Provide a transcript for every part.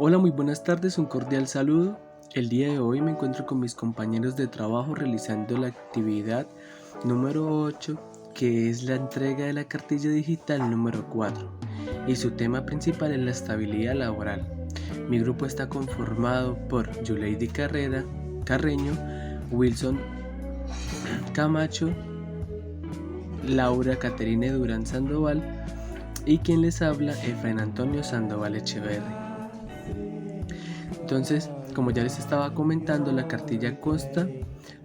Hola, muy buenas tardes, un cordial saludo. El día de hoy me encuentro con mis compañeros de trabajo realizando la actividad número 8, que es la entrega de la cartilla digital número 4, y su tema principal es la estabilidad laboral. Mi grupo está conformado por Yuleidi Carreño, Wilson Camacho, Laura Caterine Durán Sandoval y quien les habla, Efraín Antonio Sandoval Echeverri. Entonces, como ya les estaba comentando, la cartilla consta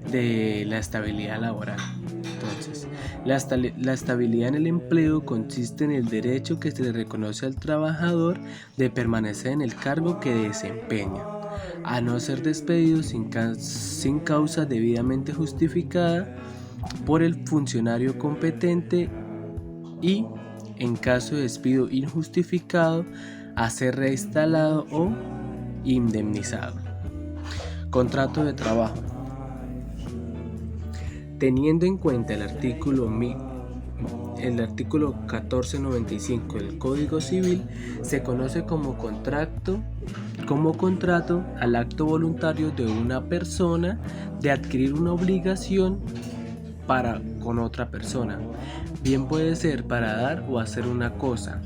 de la estabilidad laboral. Entonces, la estabilidad en el empleo consiste en el derecho que se le reconoce al trabajador de permanecer en el cargo que desempeña, a no ser despedido sin causa debidamente justificada por el funcionario competente y, en caso de despido injustificado, a ser reinstalado o indemnizado. Contrato de trabajo. Teniendo en cuenta el artículo 1495 del Código Civil, se conoce como contrato al acto voluntario de una persona de adquirir una obligación para con otra persona. Bien puede ser para dar o hacer una cosa.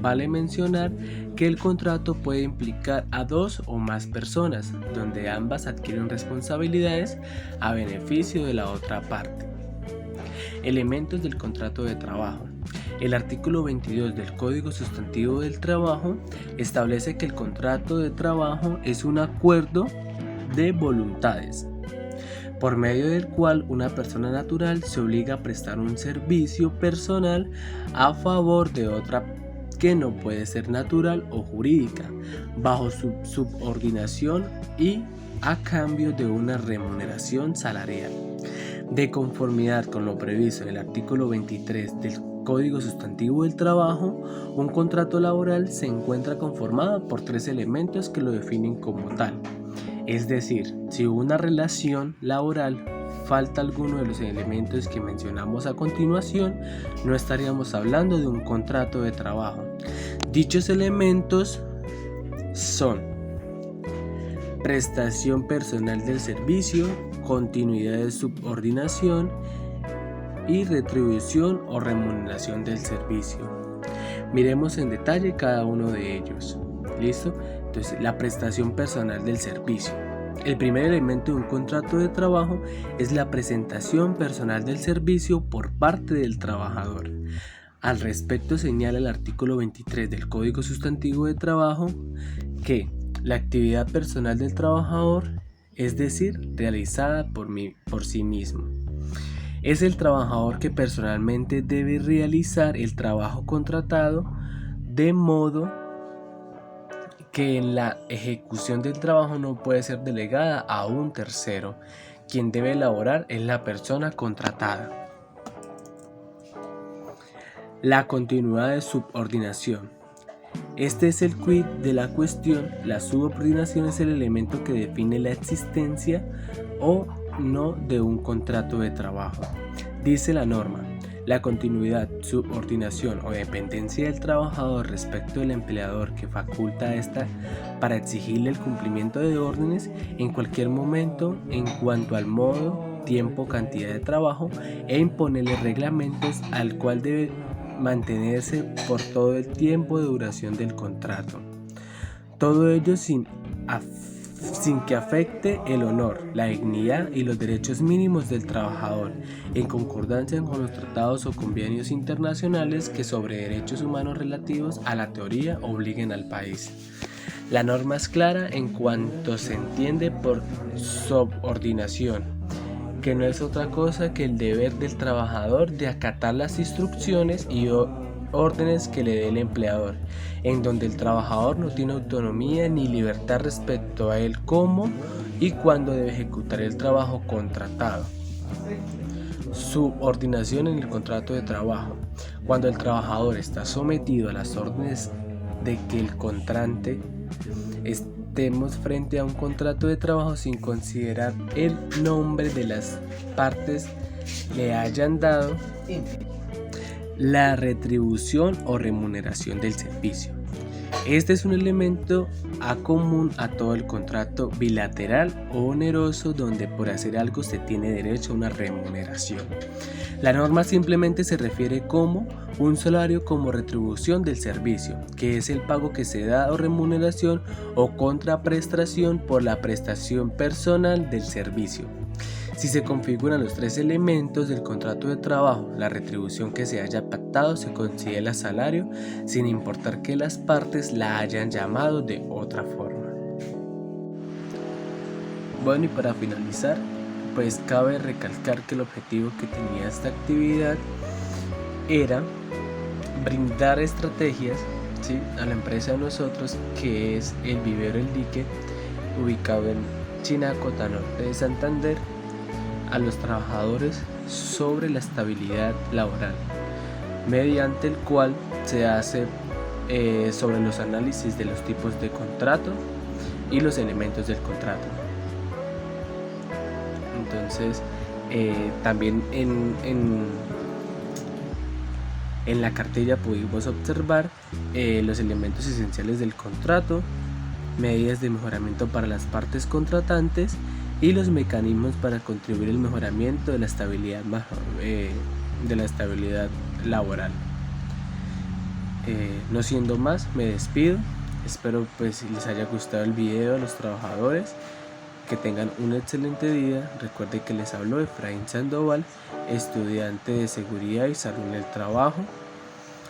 Vale mencionar que el contrato puede implicar a dos o más personas, donde ambas adquieren responsabilidades a beneficio de la otra parte. Elementos del contrato de trabajo. El artículo 22 del Código Sustantivo del Trabajo establece que el contrato de trabajo es un acuerdo de voluntades, por medio del cual una persona natural se obliga a prestar un servicio personal a favor de otra que no puede ser natural o jurídica, bajo su subordinación y a cambio de una remuneración salarial. De conformidad con lo previsto en el artículo 23 del Código Sustantivo del Trabajo, un contrato laboral se encuentra conformado por tres elementos que lo definen como tal. Es decir, si una relación laboral falta alguno de los elementos que mencionamos a continuación, no estaríamos hablando de un contrato de trabajo. Dichos elementos son prestación personal del servicio, continuidad de subordinación y retribución o remuneración del servicio. Miremos en detalle cada uno de ellos. ¿Listo? Entonces, la prestación personal del servicio. El primer elemento de un contrato de trabajo es la presentación personal del servicio por parte del trabajador. Al respecto señala el artículo 23 del Código Sustantivo de Trabajo que la actividad personal del trabajador, es decir, realizada por sí mismo, es el trabajador que personalmente debe realizar el trabajo contratado, de modo que en la ejecución del trabajo no puede ser delegada a un tercero. Quien debe elaborar es la persona contratada. La continuidad de subordinación. Este es el quid de la cuestión. La subordinación es el elemento que define la existencia o no de un contrato de trabajo. Dice la norma: la continuidad, subordinación o dependencia del trabajador respecto del empleador que faculta a ésta para exigirle el cumplimiento de órdenes en cualquier momento en cuanto al modo, tiempo, cantidad de trabajo, e imponerle reglamentos al cual debe mantenerse por todo el tiempo de duración del contrato. Todo ello sin que afecte el honor, la dignidad y los derechos mínimos del trabajador, en concordancia con los tratados o convenios internacionales que sobre derechos humanos relativos a la teoría obliguen al país. La norma es clara en cuanto se entiende por subordinación, que no es otra cosa que el deber del trabajador de acatar las instrucciones y órdenes que le dé el empleador, en donde el trabajador no tiene autonomía ni libertad respecto a él cómo y cuándo debe ejecutar el trabajo contratado. Subordinación en el contrato de trabajo. Cuando el trabajador está sometido a las órdenes de que el contratante, estemos frente a un contrato de trabajo sin considerar el nombre de las partes le hayan dado la retribución o remuneración del servicio. Este es un elemento común a todo el contrato bilateral o oneroso donde por hacer algo se tiene derecho a una remuneración. La norma simplemente se refiere como un salario como retribución del servicio, que es el pago que se da o remuneración o contraprestación por la prestación personal del servicio. Si se configuran los tres elementos del contrato de trabajo, la retribución que se haya pactado se considera salario sin importar que las partes la hayan llamado de otra forma. Bueno, y para finalizar, pues cabe recalcar que el objetivo que tenía esta actividad era brindar estrategias, ¿sí?, a la empresa de nosotros, que es el vivero El Dique, ubicado en Chinacota, norte de Santander, a los trabajadores sobre la estabilidad laboral, mediante el cual se hace sobre los análisis de los tipos de contrato y los elementos del contrato. Entonces, también en la cartilla pudimos observar los elementos esenciales del contrato, medidas de mejoramiento para las partes contratantes y los mecanismos para contribuir al mejoramiento de la estabilidad laboral. No siendo más, me despido. Espero pues les haya gustado el video a los trabajadores. Que tengan un excelente día. Recuerden que les habló Efraín Sandoval, estudiante de Seguridad y Salud en el Trabajo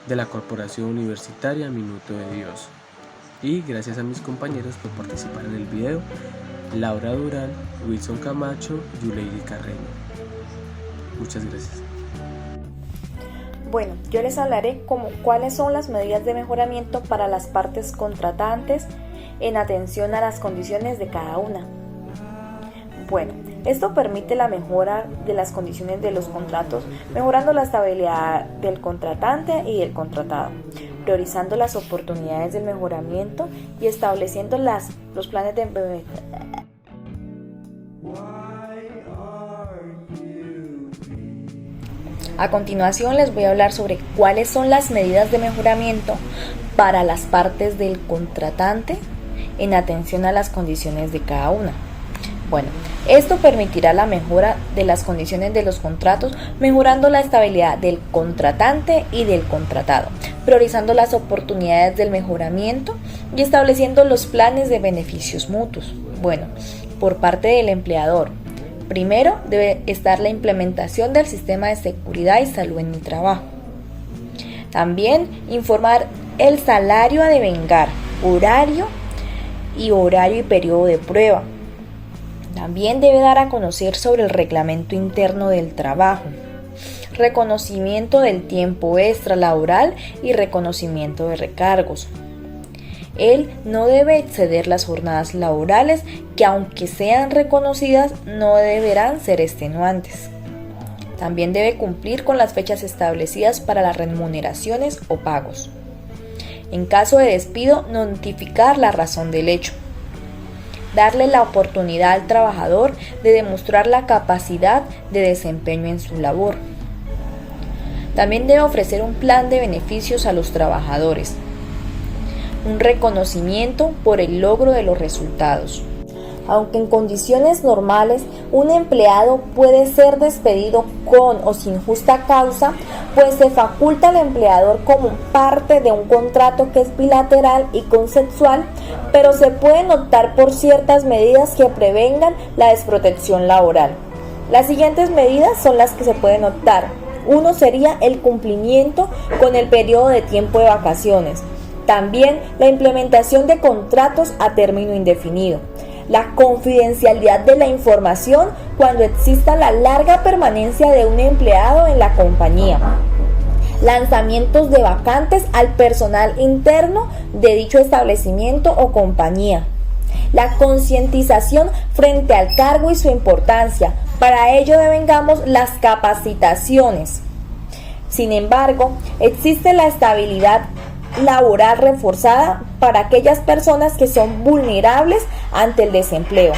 de la Corporación Universitaria Minuto de Dios. Y gracias a mis compañeros por participar en el video: Laura Durán, Wilson Camacho, Yuleidi Carreño. Muchas gracias. Bueno, yo les hablaré como cuáles son las medidas de mejoramiento para las partes contratantes en atención a las condiciones de cada una. Bueno, esto permite la mejora de las condiciones de los contratos, mejorando la estabilidad del contratante y del contratado, priorizando las oportunidades del mejoramiento y estableciendo los planes de A continuación les voy a hablar sobre cuáles son las medidas de mejoramiento para las partes del contratante en atención a las condiciones de cada una. Bueno, esto permitirá la mejora de las condiciones de los contratos, mejorando la estabilidad del contratante y del contratado, priorizando las oportunidades del mejoramiento y estableciendo los planes de beneficios mutuos. Bueno, por parte del empleador, primero debe estar la implementación del sistema de seguridad y salud en el trabajo. También informar el salario a devengar, horario y periodo de prueba. También debe dar a conocer sobre el reglamento interno del trabajo, reconocimiento del tiempo extra laboral y reconocimiento de recargos. Él no debe exceder las jornadas laborales que, aunque sean reconocidas, no deberán ser extenuantes. También debe cumplir con las fechas establecidas para las remuneraciones o pagos. En caso de despido, notificar la razón del hecho. Darle la oportunidad al trabajador de demostrar la capacidad de desempeño en su labor. También debe ofrecer un plan de beneficios a los trabajadores. Un reconocimiento por el logro de los resultados. Aunque en condiciones normales un empleado puede ser despedido con o sin justa causa, pues se faculta al empleador como parte de un contrato que es bilateral y consensual, pero se pueden optar por ciertas medidas que prevengan la desprotección laboral. Las siguientes medidas son las que se pueden optar. Uno sería el cumplimiento con el periodo de tiempo de vacaciones. También la implementación de contratos a término indefinido. La confidencialidad de la información cuando exista la larga permanencia de un empleado en la compañía. Lanzamientos de vacantes al personal interno de dicho establecimiento o compañía. La concientización frente al cargo y su importancia. Para ello devengamos las capacitaciones. Sin embargo, existe la estabilidad laboral reforzada para aquellas personas que son vulnerables ante el desempleo.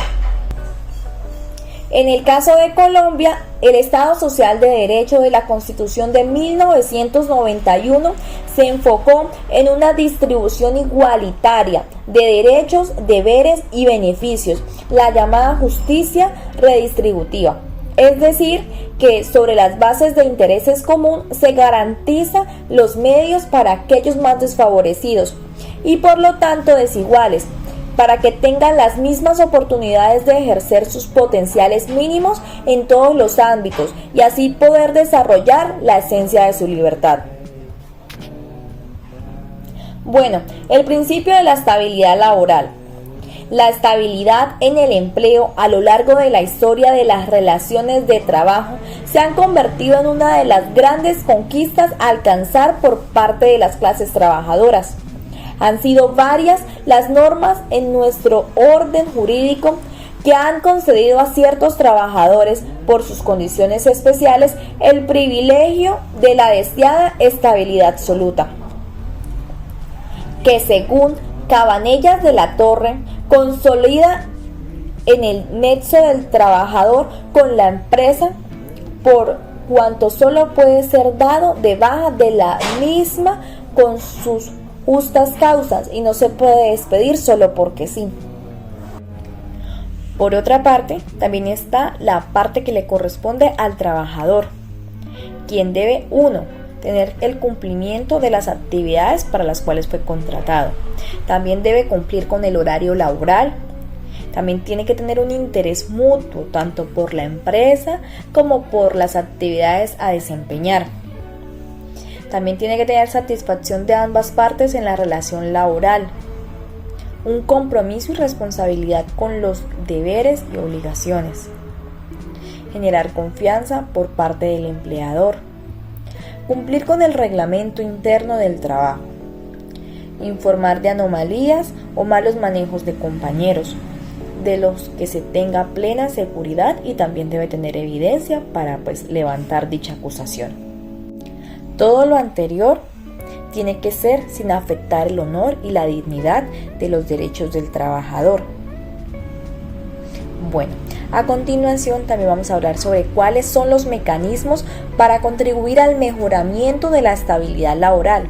En el caso de Colombia, el Estado Social de Derecho de la Constitución de 1991 se enfocó en una distribución igualitaria de derechos, deberes y beneficios, la llamada justicia redistributiva. Es decir, que sobre las bases de intereses común se garantiza los medios para aquellos más desfavorecidos y por lo tanto desiguales, para que tengan las mismas oportunidades de ejercer sus potenciales mínimos en todos los ámbitos y así poder desarrollar la esencia de su libertad. Bueno, el principio de la estabilidad laboral. La estabilidad en el empleo a lo largo de la historia de las relaciones de trabajo se han convertido en una de las grandes conquistas a alcanzar por parte de las clases trabajadoras. Han sido varias las normas en nuestro orden jurídico que han concedido a ciertos trabajadores, por sus condiciones especiales, el privilegio de la deseada estabilidad absoluta, que según Cabanellas de la Torre, consolida en el nexo del trabajador con la empresa, por cuanto solo puede ser dado de baja de la misma con sus justas causas y no se puede despedir solo porque sí. Por otra parte, también está la parte que le corresponde al trabajador, quien debe 1. Tener el cumplimiento de las actividades para las cuales fue contratado. También debe cumplir con el horario laboral. También tiene que tener un interés mutuo, tanto por la empresa como por las actividades a desempeñar. También tiene que tener satisfacción de ambas partes en la relación laboral. Un compromiso y responsabilidad con los deberes y obligaciones. Generar confianza por parte del empleador. Cumplir con el reglamento interno del trabajo. Informar de anomalías o malos manejos de compañeros, de los que se tenga plena seguridad y también debe tener evidencia para levantar dicha acusación. Todo lo anterior tiene que ser sin afectar el honor y la dignidad de los derechos del trabajador. Bueno, a continuación también vamos a hablar sobre cuáles son los mecanismos para contribuir al mejoramiento de la estabilidad laboral.